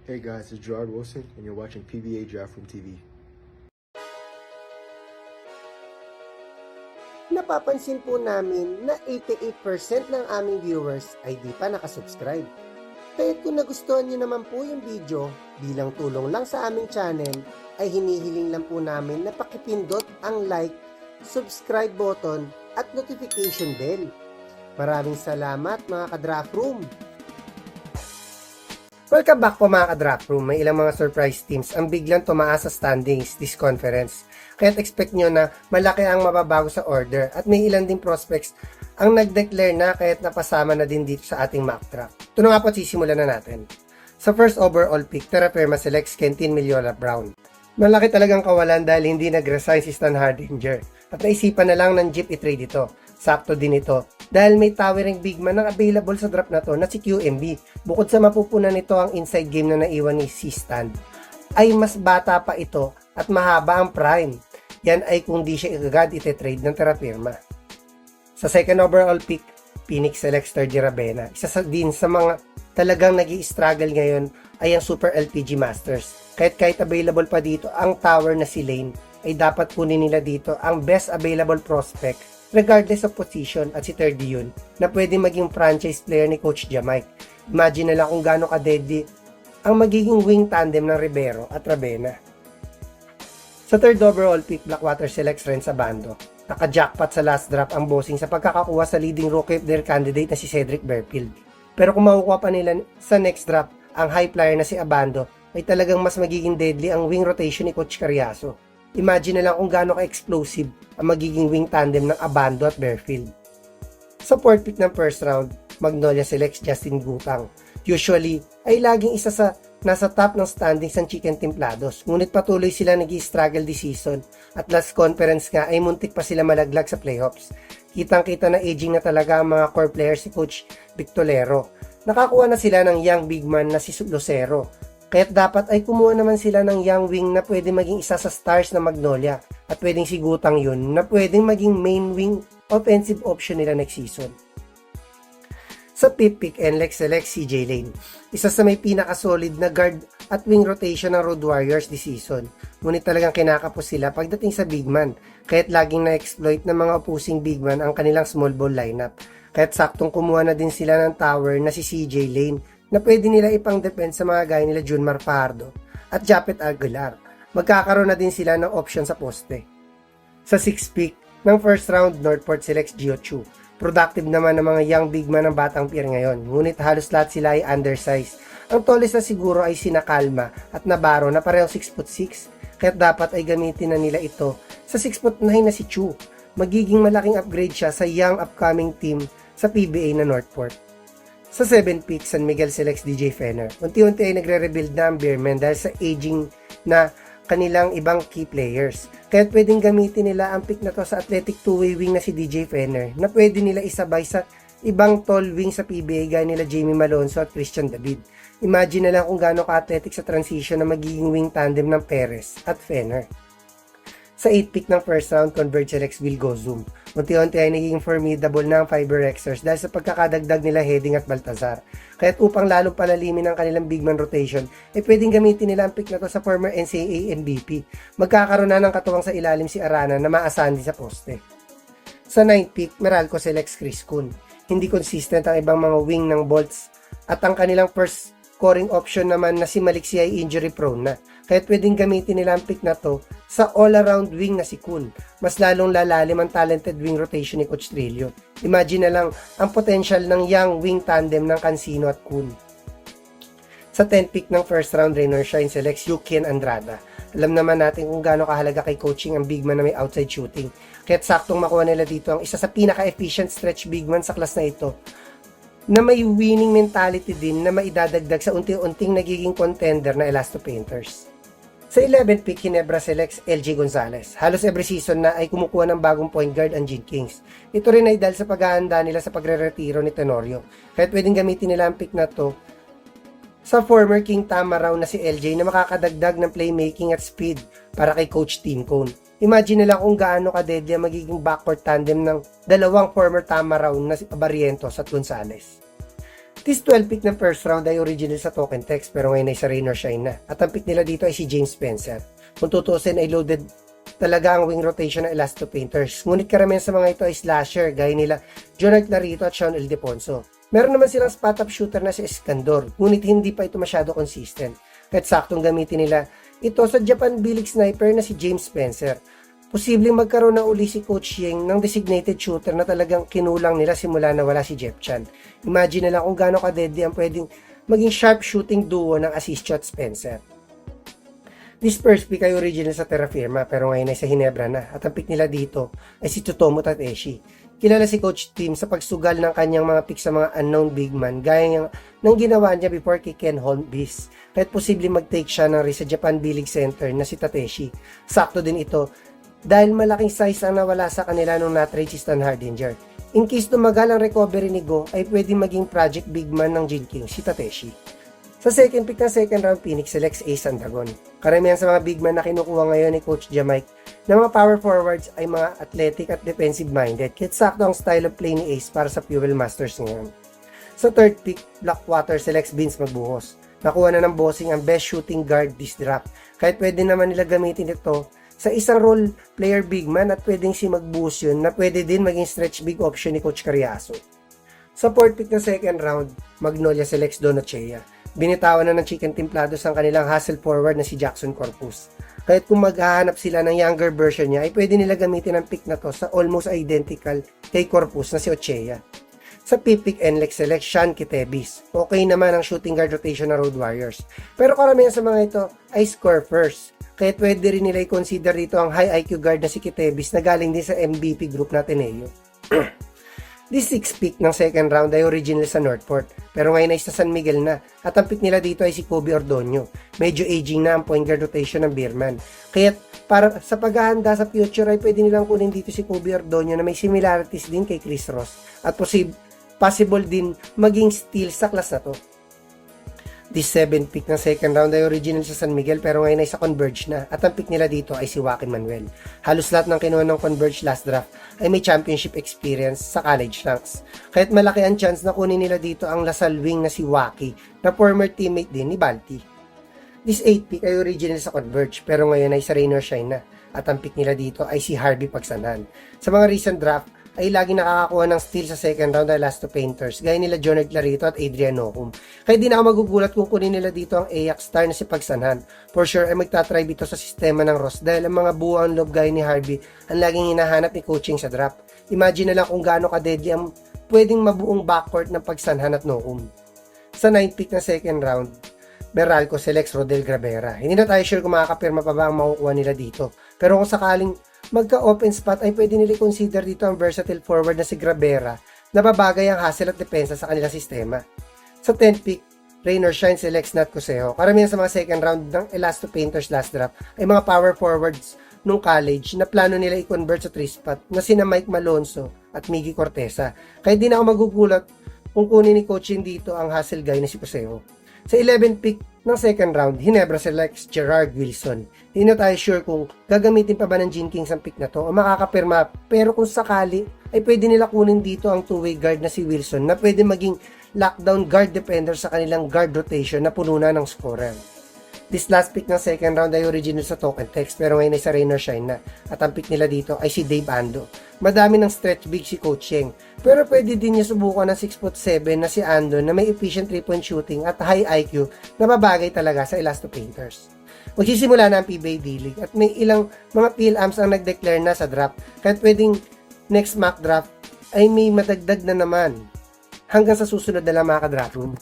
Hey guys, it's Gerard Wilson, and you're watching PBA Draft Room TV. Napapansin po namin na 88% ng aming viewers ay di pa nakasubscribe. Kaya kung nagustuhan niyo naman po yung video, bilang tulong lang sa aming channel, ay hinihiling lang po namin na pakipindot ang like, subscribe button at notification bell. Maraming salamat mga ka-draft room! Welcome back po mga ka-draft room. May ilang mga surprise teams ang biglang tumaas sa standings this conference. Kaya't expect nyo na malaki ang mababago sa order at may ilan din prospects ang nag-declare na kaya't napasama na din dito sa ating mock draft. Ito na nga po, sisimulan na natin. Sa first overall pick, Terra Firma selects Kentin Milliola Brown. Malaki talagang kawalan dahil hindi nag-resign si Stan Hardinger at naisipan na lang ng Jeep i-trade ito. Sakto din ito dahil may towering big man ang available sa draft na to na si QMB. Bukod sa mapupunan nito ang inside game na naiwan ni C. Stan, ay mas bata pa ito at mahaba ang prime. Yan ay kung di siya agad ite-trade ng Terra Firma. Sa second overall pick, Phoenix selects Sergio Ravena. Isa din sa mga talagang nag-i-struggle ngayon ay ang Super LPG Masters. Kahit available pa dito ang tower na si Lane, ay dapat kunin nila dito ang best available prospect regardless of position at si Terdy yun na pwede maging franchise player ni Coach Jamaic. Imagine na lang kung gaano ka-deadly ang magiging wing tandem ng Rivero at Ravena. Sa third overall pick, Blackwater selects Renz Abando. Naka-jackpot sa last draft ang bossing sa pagkakakuha sa leading rookie of their candidate na si Cedric Berfield. Pero kung makukuha pa nila sa next draft ang high flyer na si Abando, ay talagang mas magiging deadly ang wing rotation ni Coach Carriazo. Imagine na lang kung gaano ka-explosive ang magiging wing tandem ng Abando at Berfield. Sa fourth pick ng first round, Magnolia selects Justin Gutang. Usually, ay laging isa sa nasa top ng standings ng Chicken Templados. Ngunit patuloy sila nag-i-struggle this season at last conference nga ay muntik pa sila malaglag sa playoffs. Kitang-kita na aging na talaga ang mga core players si Coach Victolero. Nakakuha na sila ng young big man na si Lucero. Kaya't dapat ay kumuha naman sila ng young wing na pwede maging isa sa stars na Magnolia at pwedeng si Gutang yun na pwedeng maging main wing offensive option nila next season. Sa fifth pick, NLEX selects CJ Lane. Isa sa may pinaka-solid na guard at wing rotation ng Road Warriors this season. Ngunit talagang kinakapos sila pagdating sa big man, kaya't laging na-exploit ng mga opposing big man ang kanilang small ball lineup. Kaya't saktong kumuha na din sila ng tower na si CJ Lane na pwede nila ipang-defend sa mga gaya nila Junmar Fajardo at Japet Aguilar. Magkakaroon na din sila ng option sa poste. Sa sixth pick ng first round, Northport selects Gio Chu. Productive naman ng mga young big man ng Batang Pier ngayon, ngunit halos lahat sila ay undersized. Ang tallest na siguro ay sina Calma at Navarro na parehong 6'6", kaya dapat ay gamitin na nila ito sa 6'9" na si Chu. Magiging malaking upgrade siya sa young upcoming team sa PBA na Northport. Sa 7th pick, San Miguel selects DJ Fenner. Unti-unti ay nagre-rebuild na ang Bearmen dahil sa aging na kanilang ibang key players. Kaya pwedeng gamitin nila ang pick na to sa athletic two-way wing na si DJ Fenner na pwede nila isabay sa ibang tall wing sa PBA gaya nila Jamie Malonzo at Christian David. Imagine na lang kung gaano ka-athletic sa transition na magiging wing tandem ng Perez at Fenner. Sa 8th pick ng first round, Converge selects Will Gozum. Unti-unti ay naging formidable na ang Fiber Rexers dahil sa pagkakadagdag nila Heading at Baltazar. Kaya't upang lalong palalimin ang kanilang big man rotation, ay pwedeng gamitin nila ang pick na to sa former NCAA MVP. Magkakaroon na ng katuwang sa ilalim si Arana na maasahan din sa poste. Sa 9th pick, Meralco selects Chris Kuhn. Hindi consistent ang ibang mga wing ng Bolts at ang kanilang first scoring option naman na si Maliksi ay injury prone na. Kaya't pwedeng gamitin nila ang pick na to sa all-around wing na si Kuhn. Mas lalong lalalim ang talented wing rotation ni Coach Trillo. Imagine na lang ang potential ng young wing tandem ng Cancino at Kuhn. Sa 10th pick ng first round, Raynor Shine selects Yukian Andrada. Alam naman natin kung gaano kahalaga kay coaching ang big man na may outside shooting. Kaya't saktong makuha nila dito ang isa sa pinaka-efficient stretch big man sa class na ito, na may winning mentality din na maidadagdag sa unti-unting nagiging contender na Elasto Painters. Sa 11th pick, Ginebra selects LJ Gonzalez. Halos every season na ay kumukuha ng bagong point guard ang Gene Kings. Ito rin ay dahil sa paghahanda nila sa pagre-retiro ni Tenorio. Kahit pwedeng gamitin nila ang pick na to sa former King Tamaraw na si LJ na makakadagdag ng playmaking at speed para kay Coach Tim Cone. Imagine nila kung gaano ka-deadly ang magiging backcourt tandem ng dalawang former Tamaraw na si Barrientos at Gonzalez. This 12 pick ng first round ay original sa token text pero ngayon ay sa rain or shine na. At ang pick nila dito ay si James Spencer. Kung tutusin ay loaded talaga ang wing rotation ng Elasto Painters. Ngunit karamihan sa mga ito ay slasher gaya nila Jonard Clarito at Sean Ildefonso. Meron naman silang spot-up shooter na si Escandor, ngunit hindi pa ito masyado consistent. Kahit saktong gamitin nila ito sa Japan B-League sniper na si James Spencer. Posibleng magkaroon na uli si Coach Yeng ng designated shooter na talagang kinulang nila simula na wala si Jeff Chan. Imagine na lang kung gaano ka-deadly ang pwedeng maging sharp shooting duo ng Asisio at Spencer. This first pick ay original sa Terra Firma pero ngayon ay sa Hinebra na at ang pick nila dito ay si Tsutomu Tateshi. Kilala si Coach Tim sa pagsugal ng kanyang mga pick sa mga unknown big man gaya ng ginawa niya before kay Ken Holmbees. Kahit posibleng mag-take siya ng risk sa Japan B-League center na si Tateshi. Sakto din ito dahil malaking size ang nawala sa kanila nung na-trade si Stan Hardinger. In case tumagal ang recovery ni Go, ay pwedeng maging project big man ng Jin King, si Tateshi. Sa second pick ng second round, Phoenix selects Ace Andragon. Karamihan sa mga big man na kinukuha ngayon ni Coach Jamike na mga power forwards ay mga athletic at defensive minded, kaya sakto ang style of play ni Ace para sa Fuel Masters ngayon. Sa third pick, Blackwater selects Vince Magbuhos. Nakuha na ng bossing ang best shooting guard this draft, kahit pwede naman nila gamitin ito sa isang role player big man at pwedeng si Magbuhos yun na pwede din maging stretch big option ni Coach Carriazo. Sa fourth pick ng second round, Magnolia selects Donachea. Binitawan na ng Chicken Templados ang kanilang hustle forward na si Jackson Corpus. Kahit kung maghahanap sila ng younger version niya, ay pwede nila gamitin ang pick na to sa almost identical kay Corpus na si Ochea. Sa pick NLEX select Sean Kitebis. Okay naman ang shooting guard rotation ng Road Warriors. Pero karamihan sa mga ito ay score first. Kaya pwede rin nila i-consider dito ang high IQ guard na si Kitebis na galing din sa MVP group na Ateneo. This 6th pick ng second round ay original sa Northport, pero ngayon ay sa San Miguel na, at ang pick nila dito ay si Kobe Ordonio. Medyo aging na ang point guard rotation ng Beerman. Kaya para sa paghahanda sa future ay pwede nilang kunin dito si Kobe Ordonio na may similarities din kay Chris Ross, at possible din maging steal sa class na to. This 7th pick ng second round ay original sa San Miguel pero ngayon ay sa Converge na at ang pick nila dito ay si Joaquin Manuel. Halos lahat ng kinuha ng Converge last draft ay may championship experience sa college ranks. Kaya't malaki ang chance na kunin nila dito ang Lasal wing na si Waki na former teammate din ni Balti. This 8th pick ay original sa Converge pero ngayon ay sa Rain or Shine na at ang pick nila dito ay si Harvey Pagsanan. Sa mga recent draft ay lagi nakakakuha ng steal sa second round dahil last to Painters, gaya nila Jonard Clarito at Adrian Nocum. Kaya di na ako magugulat kung kunin nila dito ang Ajax star na si Pagsanhan. For sure ay magtatry dito sa sistema ng Ross dahil ang mga buwang loob gaya ni Harvey ang laging hinahanap ni coaching sa draft. Imagine na lang kung gaano ka-deadly ang pwedeng mabuong backcourt ng Pagsanhan at Nocum. Sa 9th pick ng second round, Meralco selects Rodel Gravera. Hindi na tayo sure kung makakapirma pa ba ang makukuha nila dito. Pero kung sakaling magka-open spot ay pwede nila consider dito ang versatile forward na si Gravera na babagay ang hustle at depensa sa kanilang sistema. Sa 10th pick, Rain or Shine selects Nat Cuseo. Karamihan sa mga second round ng Elasto Painters last draft ay mga power forwards nung college na plano nila i-convert sa 3-spot na sina Mike Malonzo at Miggy Cortesa. Kaya di na ako magugulat kung kunin ni coaching dito ang hustle guy na si Cuseo. Sa 11th pick ng second round, Hinebra selects Gerard Wilson. Hindi na tayo sure kung gagamitin pa ba ng Gene Kings ang pick na to o makakapirma, pero kung sakali ay pwede nila kunin dito ang two-way guard na si Wilson na pwede maging lockdown guard defender sa kanilang guard rotation na puno na ng scorer. This last pick ng second round ay original sa token text pero ngayon ay sa Rain or Shine na at ang pick nila dito ay si Dave Ando. Madami ng stretch big si Coach Yeng pero pwede din niya subukan ng 6'7" na si Ando na may efficient 3-point shooting at high IQ na babagay talaga sa Elasto Painters. Magsisimula na ang PBA D-League at may ilang mga PLAMs ang nag-declare na sa draft kahit pwedeng next mock draft ay may madagdag na naman hanggang sa susunod na lang mga ka-draft room.